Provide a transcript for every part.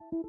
Hey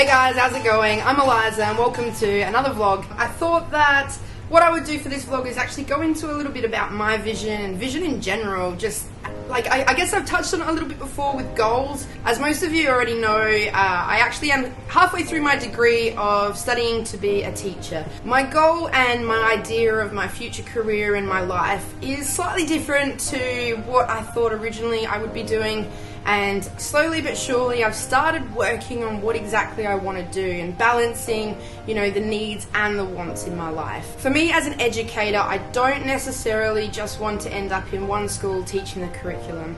guys, how's it going? I'm Eliza and welcome to another vlog. I thought that what I would do for this vlog is actually go into a little bit about my vision and vision in general. Just like, I guess I've touched on it a little bit before with goals. As most of you already know, I actually am halfway through my degree of studying to be a teacher. My goal and my idea of my future career in my life is slightly different to what I thought originally I would be doing. And slowly but surely I've started working on what exactly I want to do and balancing, the needs and the wants in my life. For me as an educator, I don't necessarily just want to end up in one school teaching the curriculum.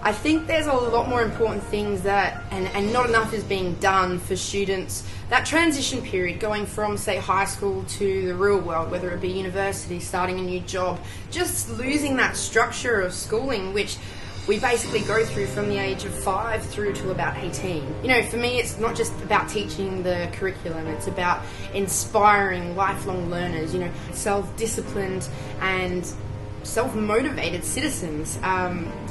I think there's a lot more important things that, and not enough is being done for students. That transition period going from, say, high school to the real world, whether it be university, starting a new job, just losing that structure of schooling, which we basically go through from the age of 5 through to about 18. For me, it's not just about teaching the curriculum, it's about inspiring lifelong learners, self-disciplined and self-motivated citizens,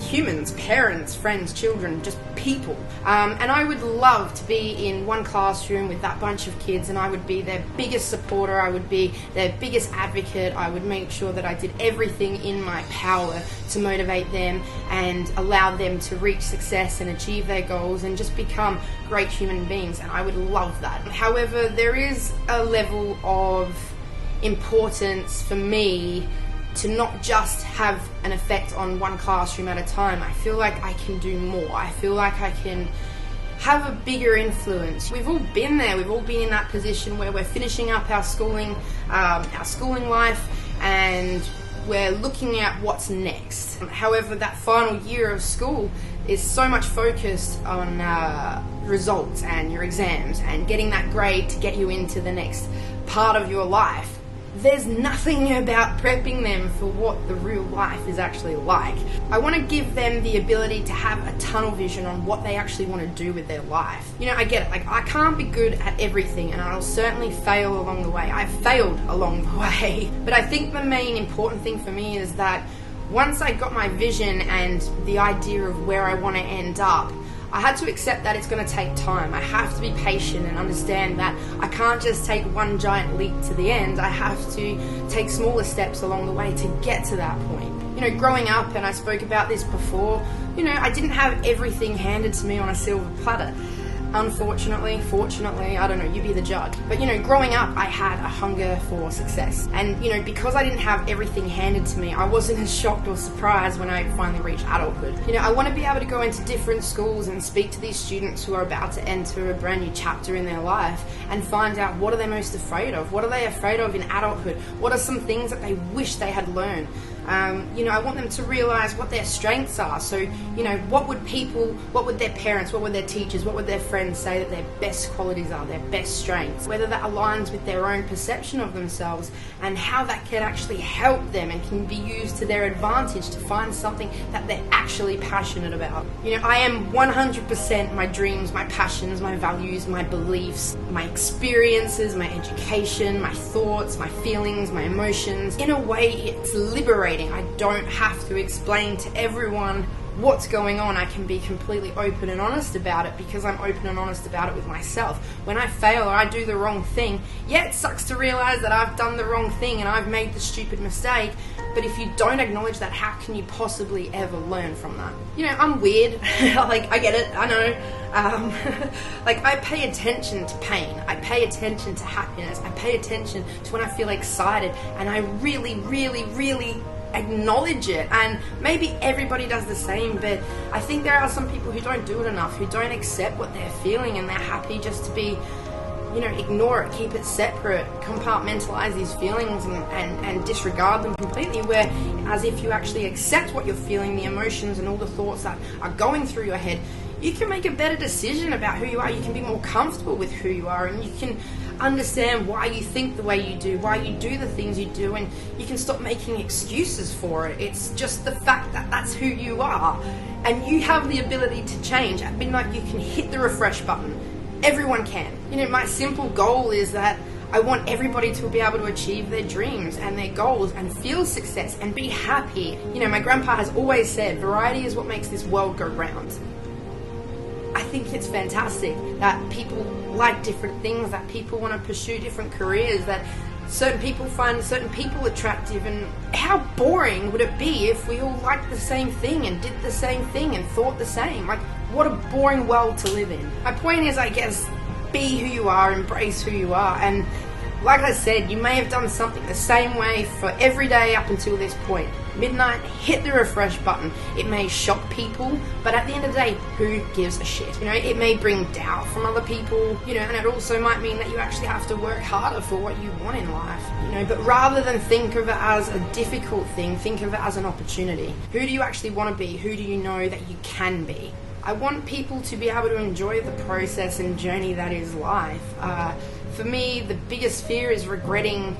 humans, parents, friends, children, just people. And I would love to be in one classroom with that bunch of kids, and I would be their biggest supporter, I would be their biggest advocate, I would make sure that I did everything in my power to motivate them and allow them to reach success and achieve their goals and just become great human beings, and I would love that. However, there is a level of importance for me to not just have an effect on one classroom at a time. I feel like I can do more. I feel like I can have a bigger influence. We've all been there. We've all been in that position where we're finishing up our schooling life, and we're looking at what's next. However, that final year of school is so much focused on results and your exams and getting that grade to get you into the next part of your life. There's nothing about prepping them for what the real life is actually like. I want to give them the ability to have a tunnel vision on what they actually want to do with their life. I get it, I can't be good at everything, and I'll certainly fail along the way. I've failed along the way. But I think the main important thing for me is that once I got my vision and the idea of where I want to end up, I had to accept that it's going to take time. I have to be patient and understand that I can't just take one giant leap to the end. I have to take smaller steps along the way to get to that point. Growing up, and I spoke about this before, I didn't have everything handed to me on a silver platter. Unfortunately, fortunately, I don't know, you be the judge. But growing up, I had a hunger for success. And because I didn't have everything handed to me, I wasn't as shocked or surprised when I finally reached adulthood. I want to be able to go into different schools and speak to these students who are about to enter a brand new chapter in their life and find out what are they most afraid of? What are they afraid of in adulthood? What are some things that they wish they had learned? I want them to realize what their strengths are. So, what would their parents, what would their teachers, what would their friends say that their best qualities are, their best strengths, whether that aligns with their own perception of themselves and how that can actually help them and can be used to their advantage to find something that they're actually passionate about. I am 100% my dreams, my passions, my values, my beliefs, my experiences, my education, my thoughts, my feelings, my emotions. In a way, it's liberating. I don't have to explain to everyone what's going on. I can be completely open and honest about it because I'm open and honest about it with myself. When I fail or I do the wrong thing, yeah, it sucks to realize that I've done the wrong thing and I've made the stupid mistake, but if you don't acknowledge that, how can you possibly ever learn from that? I'm weird. I get it, I know. I pay attention to pain. I pay attention to happiness. I pay attention to when I feel excited, and I really, really, really acknowledge it. And maybe everybody does the same, but I think there are some people who don't do it enough, who don't accept what they're feeling, and they're happy just to be, ignore it, keep it separate, compartmentalize these feelings and disregard them completely, where as if you actually accept what you're feeling, the emotions and all the thoughts that are going through your head, you can make a better decision about who you are. You can be more comfortable with who you are, and you can understand why you think the way you do, why you do the things you do, and you can stop making excuses for it. It's just the fact that that's who you are, and you have the ability to change. At midnight, you can hit the refresh button. Everyone can. My simple goal is that I want everybody to be able to achieve their dreams and their goals and feel success and be happy. My grandpa has always said, variety is what makes this world go round. I think it's fantastic that people like different things, that people want to pursue different careers, that certain people find certain people attractive. And how boring would it be if we all liked the same thing and did the same thing and thought the same? Like, what a boring world to live in. My point is, I guess, be who you are, embrace who you are. And like I said, you may have done something the same way for every day up until this point. Midnight, hit the refresh button. It may shock people, but at the end of the day, who gives a shit? It may bring doubt from other people, and it also might mean that you actually have to work harder for what you want in life, but rather than think of it as a difficult thing, think of it as an opportunity. Who do you actually want to be? Who do you know that you can be? I want people to be able to enjoy the process and journey that is life. For me, the biggest fear is regretting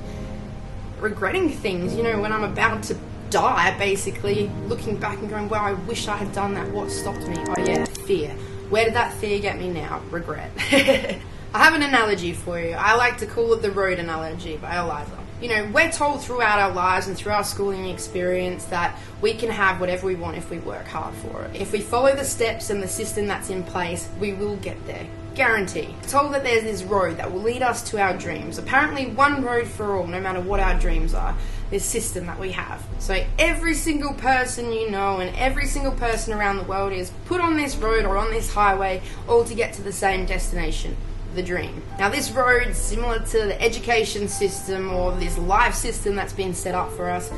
things, when I'm about to die, basically looking back and going, wow, I wish I had done that. What stopped me? Oh yeah, fear. Where did that fear get me now? Regret. I have an analogy for you. I like to call it the road analogy by Eliza. We're told throughout our lives and through our schooling experience that we can have whatever we want if we work hard for it. If we follow the steps and the system that's in place, we will get there. Guarantee. Told that there's this road that will lead us to our dreams. Apparently one road for all, no matter what our dreams are. This system that we have. So every single person you know and every single person around the world is put on this road or on this highway, all to get to the same destination, the dream. Now this road, similar to the education system or this life system that's been set up for us,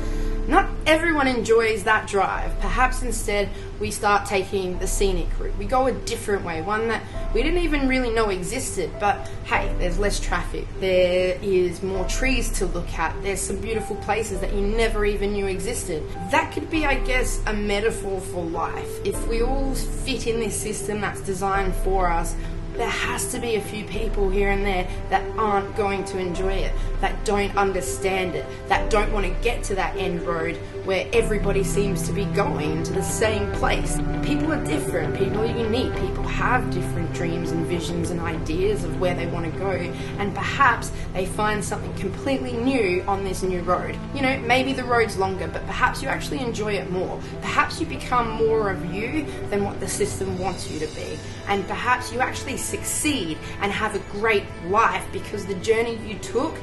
not everyone enjoys that drive. Perhaps instead we start taking the scenic route. We go a different way, one that we didn't even really know existed, but hey, there's less traffic, there is more trees to look at, there's some beautiful places that you never even knew existed. That could be, I guess, a metaphor for life. If we all fit in this system that's designed for us, there has to be a few people here and there that aren't going to enjoy it, that don't understand it, that don't want to get to that end road where everybody seems to be going to the same place. People are different, people are unique, people have different dreams and visions and ideas of where they want to go, and perhaps they find something completely new on this new road. Maybe the road's longer, but perhaps you actually enjoy it more. Perhaps you become more of you than what the system wants you to be. And perhaps you actually succeed and have a great life because the journey you took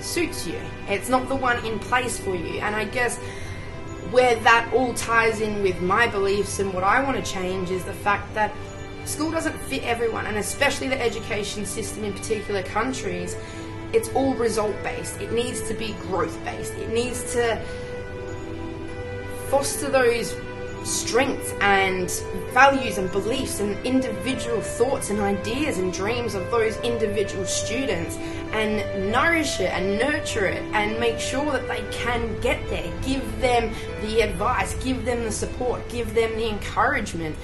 suits you. It's not the one in place for you. And I guess where that all ties in with my beliefs and what I want to change is the fact that school doesn't fit everyone, and especially the education system in particular countries. It's all result-based. It needs to be growth-based. It needs to foster those strengths and values and beliefs and individual thoughts and ideas and dreams of those individual students, and nourish it and nurture it and make sure that they can get there. Give them the advice, give them the support, give them the encouragement.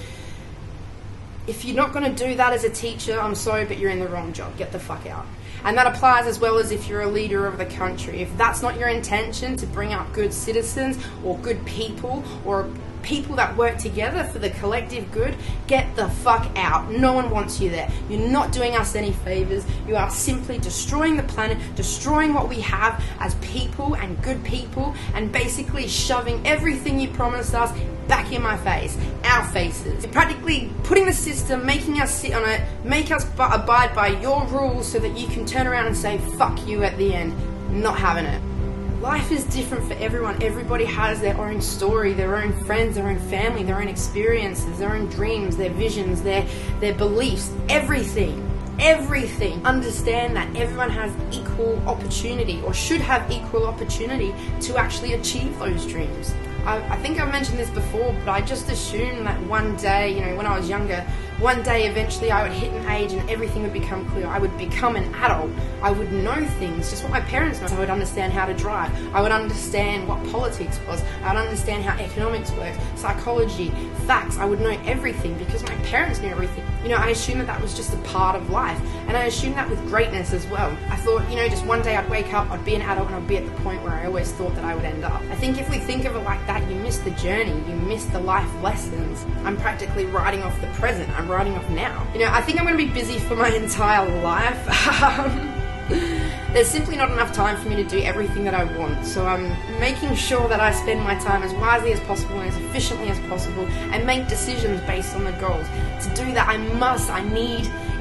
If you're not going to do that as a teacher, I'm sorry, but you're in the wrong job. Get the fuck out. And that applies as well as if you're a leader of the country. If that's not your intention, to bring up good citizens or good people or people that work together for the collective good, get the fuck out. No one wants you there. You're not doing us any favors. You are simply destroying the planet, destroying what we have as people and good people, and basically shoving everything you promised us back in my face, our faces. You're practically putting the system, making us sit on it, make us abide by your rules so that you can turn around and say fuck you at the end. Not having it. Life is different for everyone. Everybody has their own story, their own friends, their own family, their own experiences, their own dreams, their visions, their beliefs, everything. everything. Understand that everyone has equal opportunity, or should have equal opportunity, to actually achieve those dreams. I think I've mentioned this before, but I just assumed that one day, when I was younger, one day eventually I would hit an age and everything would become clear. I would become an adult. I would know things, just what my parents know. I would understand how to drive. I would understand what politics was. I would understand how economics works, psychology, facts. I would know everything because my parents knew everything. I assumed that was just a part of life. And I assumed that with greatness as well. I thought, just one day I'd wake up, I'd be an adult, and I'd be at the point where I always thought that I would end up. I think if we think of it like that, you miss the journey, you miss the life lessons. I'm practically writing off the present. I'm writing off now. I think I'm going to be busy for my entire life. There's simply not enough time for me to do everything that I want, so I'm making sure that I spend my time as wisely as possible and as efficiently as possible, and make decisions based on the goals. To do that,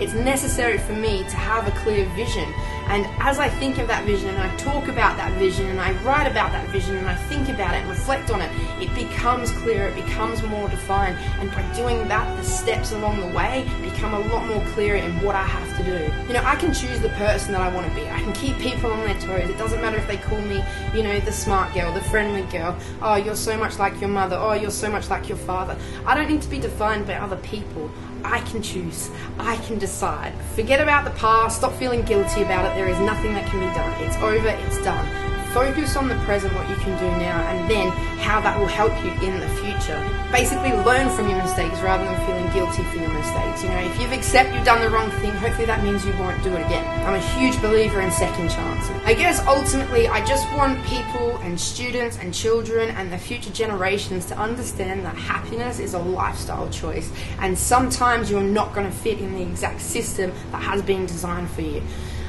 it's necessary for me to have a clear vision. And as I think of that vision, and I talk about that vision, and I write about that vision, and I think about it and reflect on it, it becomes clearer, it becomes more defined. And by doing that, the steps along the way become a lot more clear in what I have to do. I can choose the person that I want to be. I can keep people on their toes. It doesn't matter if they call me, the smart girl, the friendly girl. Oh, you're so much like your mother. Oh, you're so much like your father. I don't need to be defined by other people. I can choose. I can decide. Forget about the past. Stop feeling guilty about it. There is nothing that can be done. It's over. It's done. Focus on the present, what you can do now, and then how that will help you in the future. Basically, learn from your mistakes rather than feeling guilty for your mistakes. If you've accepted you've done the wrong thing, hopefully that means you won't do it again. I'm a huge believer in second chances. I guess ultimately, I just want people and students and children and the future generations to understand that happiness is a lifestyle choice, and sometimes you're not going to fit in the exact system that has been designed for you.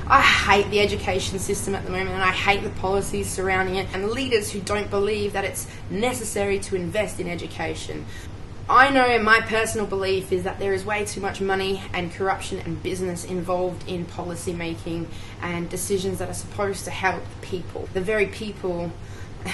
I hate the education system at the moment, and I hate the policies surrounding it and leaders who don't believe that it's necessary to invest in education. I know, and my personal belief is that there is way too much money and corruption and business involved in policy making and decisions that are supposed to help the people, the very people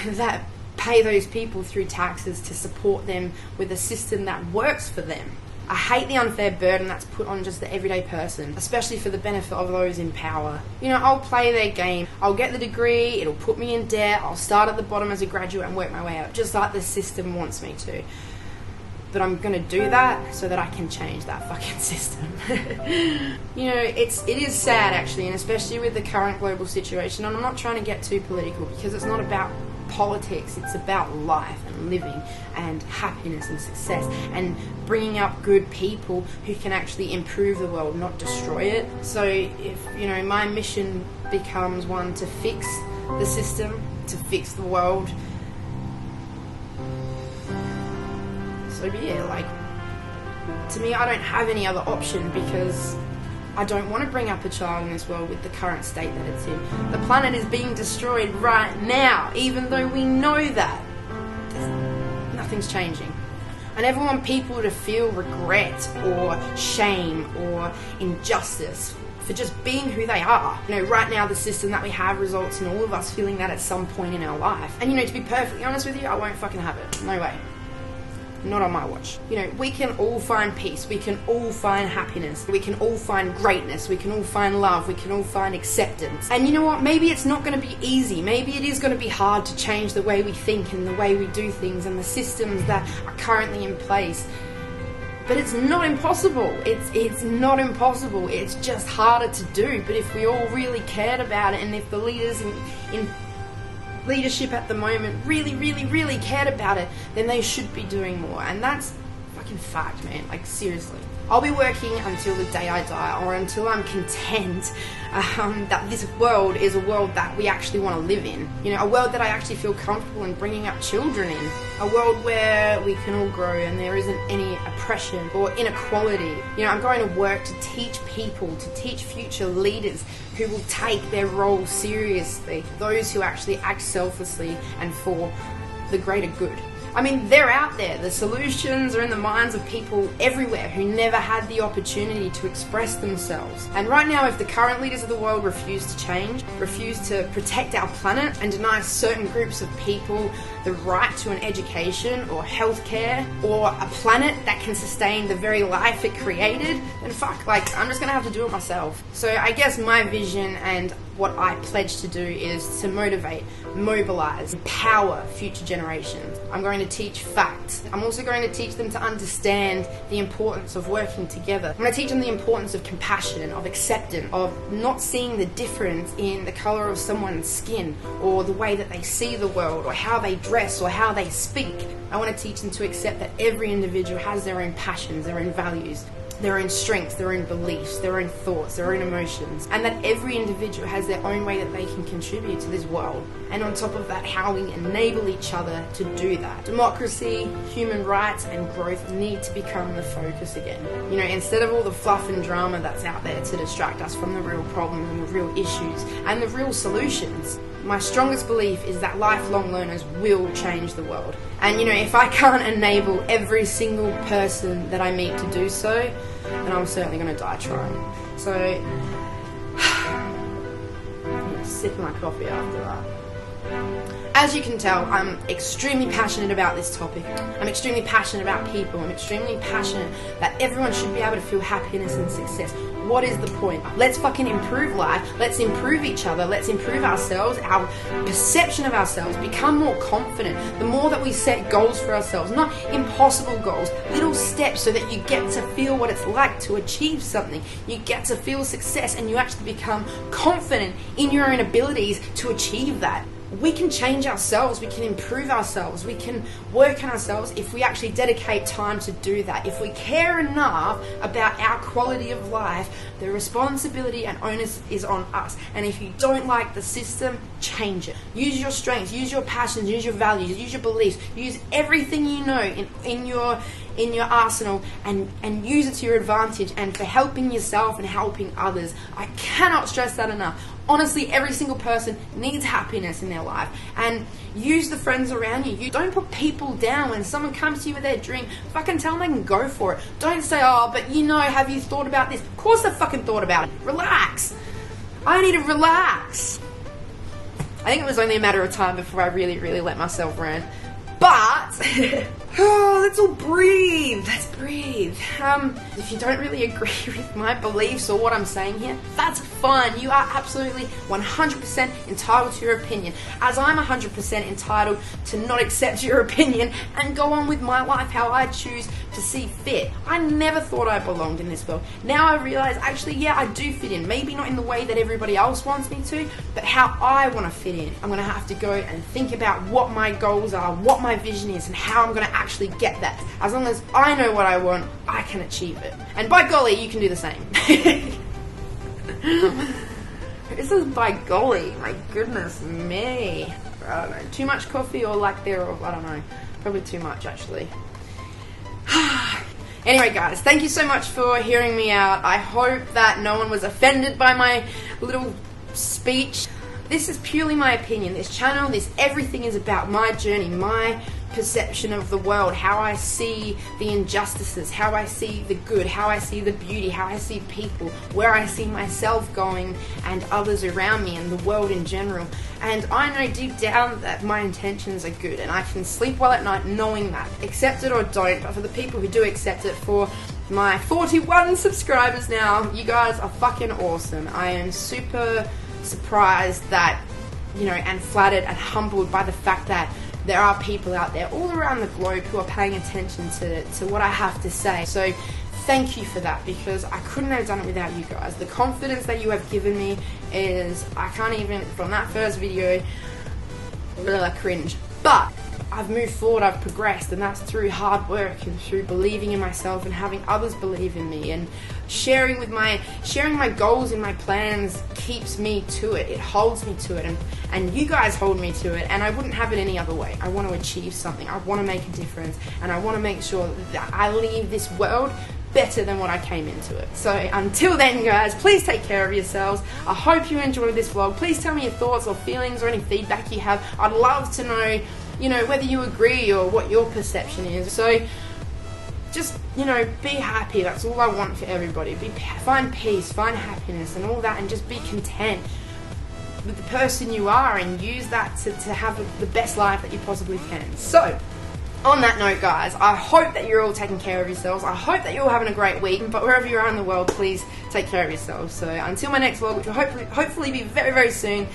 that pay those people through taxes to support them with a system that works for them. I hate the unfair burden that's put on just the everyday person, especially for the benefit of those in power. I'll play their game. I'll get the degree, it'll put me in debt, I'll start at the bottom as a graduate and work my way up, just like the system wants me to. But I'm going to do that so that I can change that fucking system. It is sad actually, and especially with the current global situation, and I'm not trying to get too political because it's not about politics, it's about life and living and happiness and success and bringing up good people who can actually improve the world, not destroy it. So if my mission becomes one to fix the system, to fix the world, so be it. To me, I don't have any other option because I don't want to bring up a child in this world with the current state that it's in. The planet is being destroyed right now, even though we know that. Nothing's changing. I never want people to feel regret or shame or injustice for just being who they are. Right now the system that we have results in all of us feeling that at some point in our life. And to be perfectly honest with you, I won't fucking have it. No way. Not on my watch. We can all find peace, we can all find happiness, we can all find greatness, we can all find love, we can all find acceptance. And you know what, maybe it's not going to be easy, maybe it is going to be hard to change the way we think and the way we do things and the systems that are currently in place. But it's not impossible. It's not impossible. It's just harder to do. But if we all really cared about it, and if the leaders in leadership at the moment really cared about it, then they should be doing more. And that's fucking fact, man. Seriously. I'll be working until the day I die, or until I'm content that this world is a world that we actually want to live in. A world that I actually feel comfortable in bringing up children in. A world where we can all grow and there isn't any oppression or inequality. I'm going to work to teach people, to teach future leaders who will take their role seriously, those who actually act selflessly and for the greater good. They're out there. The solutions are in the minds of people everywhere who never had the opportunity to express themselves. And right now, if the current leaders of the world refuse to change, refuse to protect our planet, and deny certain groups of people the right to an education or healthcare or a planet that can sustain the very life it created, then fuck, like, I'm just gonna have to do it myself. So I guess my vision and what I pledge to do is to motivate, mobilize, empower future generations. I'm going to teach facts. I'm also going to teach them to understand the importance of working together. I'm going to teach them the importance of compassion, of acceptance, of not seeing the difference in the color of someone's skin or the way that they see the world or how they dress or how they speak. I want to teach them to accept that every individual has their own passions, their own values, their own strengths, their own beliefs, their own thoughts, their own emotions, and that every individual has their own way that they can contribute to this world. And on top of that, how we enable each other to do that. Democracy, human rights, and growth need to become the focus again. You know, instead of all the fluff and drama that's out there to distract us from the real problems and the real issues and the real solutions. My strongest belief is that lifelong learners will change the world. And you know, if I can't enable every single person that I meet to do so, then I'm certainly going to die trying. So, I'm sipping my coffee after that. As you can tell, I'm extremely passionate about this topic. I'm extremely passionate about people. I'm extremely passionate that everyone should be able to feel happiness and success. What is the point? Let's fucking improve life. Let's improve each other. Let's improve ourselves, our perception of ourselves, become more confident. The more that we set goals for ourselves, not impossible goals, little steps so that you get to feel what it's like to achieve something. You get to feel success and you actually become confident in your own abilities to achieve that. We can change ourselves, we can improve ourselves, we can work on ourselves if we actually dedicate time to do that. If we care enough about our quality of life, the responsibility and onus is on us. And if you don't like the system, change it. Use your strengths, use your passions, use your values, use your beliefs, use everything you know in your arsenal and use it to your advantage and for helping yourself and helping others. I cannot stress that enough. Honestly, every single person needs happiness in their life, and use the friends around you. You don't put people down when someone comes to you with their dream. Fucking tell them they can go for it. Don't say, oh, but you know, have you thought about this? Of course I fucking thought about it. Relax. I need to relax. I think it was only a matter of time before I really let myself rant. But oh, let's all breathe. Let's breathe. If you don't really agree with my beliefs or what I'm saying here, that's fine. You are absolutely 100% entitled to your opinion, as I'm 100% entitled to not accept your opinion and go on with my life how I choose to see fit. I never thought I belonged in this world. Now I realize, actually, yeah, I do fit in. Maybe not in the way that everybody else wants me to, but how I want to fit in. I'm going to have to go and think about what my goals are, what my vision is, and how I'm going to actually get that. As long as I know what I want, I can achieve it. And by golly, you can do the same. This is by golly, my goodness me. I don't know, too much coffee or lack thereof, I don't know. Probably too much, actually. Anyway, guys, thank you so much for hearing me out. I hope that no one was offended by my little speech. This is purely my opinion. This channel, everything is about my journey, my perception of the world, how I see the injustices, how I see the good, how I see the beauty, how I see people, where I see myself going and others around me and the world in general. And I know deep down that my intentions are good, and I can sleep well at night knowing that. Accept it or don't, but for the people who do accept it, for my 41 subscribers now, you guys are fucking awesome. I am super surprised that, you know, and flattered and humbled by the fact that there are people out there all around the globe who are paying attention to what I have to say. So thank you for that, because I couldn't have done it without you guys. The confidence that you have given me is, I can't even, from that first video, cringe. But I've moved forward, I've progressed, and that's through hard work and through believing in myself and having others believe in me, and sharing my goals and my plans keeps me to it. It holds me to it, and you guys hold me to it, and I wouldn't have it any other way. I want to achieve something. I want to make a difference, and I want to make sure that I leave this world better than what I came into it. So until then, guys, please take care of yourselves. I hope you enjoyed this vlog. Please tell me your thoughts or feelings or any feedback you have. I'd love to know, you know, whether you agree or what your perception is. So just, you know, be happy. That's all I want for everybody. Find peace, find happiness and all that, and just be content. with the person you are and use that to have the best life that you possibly can. So, on that note, guys, I hope that you're all taking care of yourselves. I hope that you're all having a great week. But wherever you are in the world, please take care of yourselves. So until my next vlog, which will hopefully be very, very soon,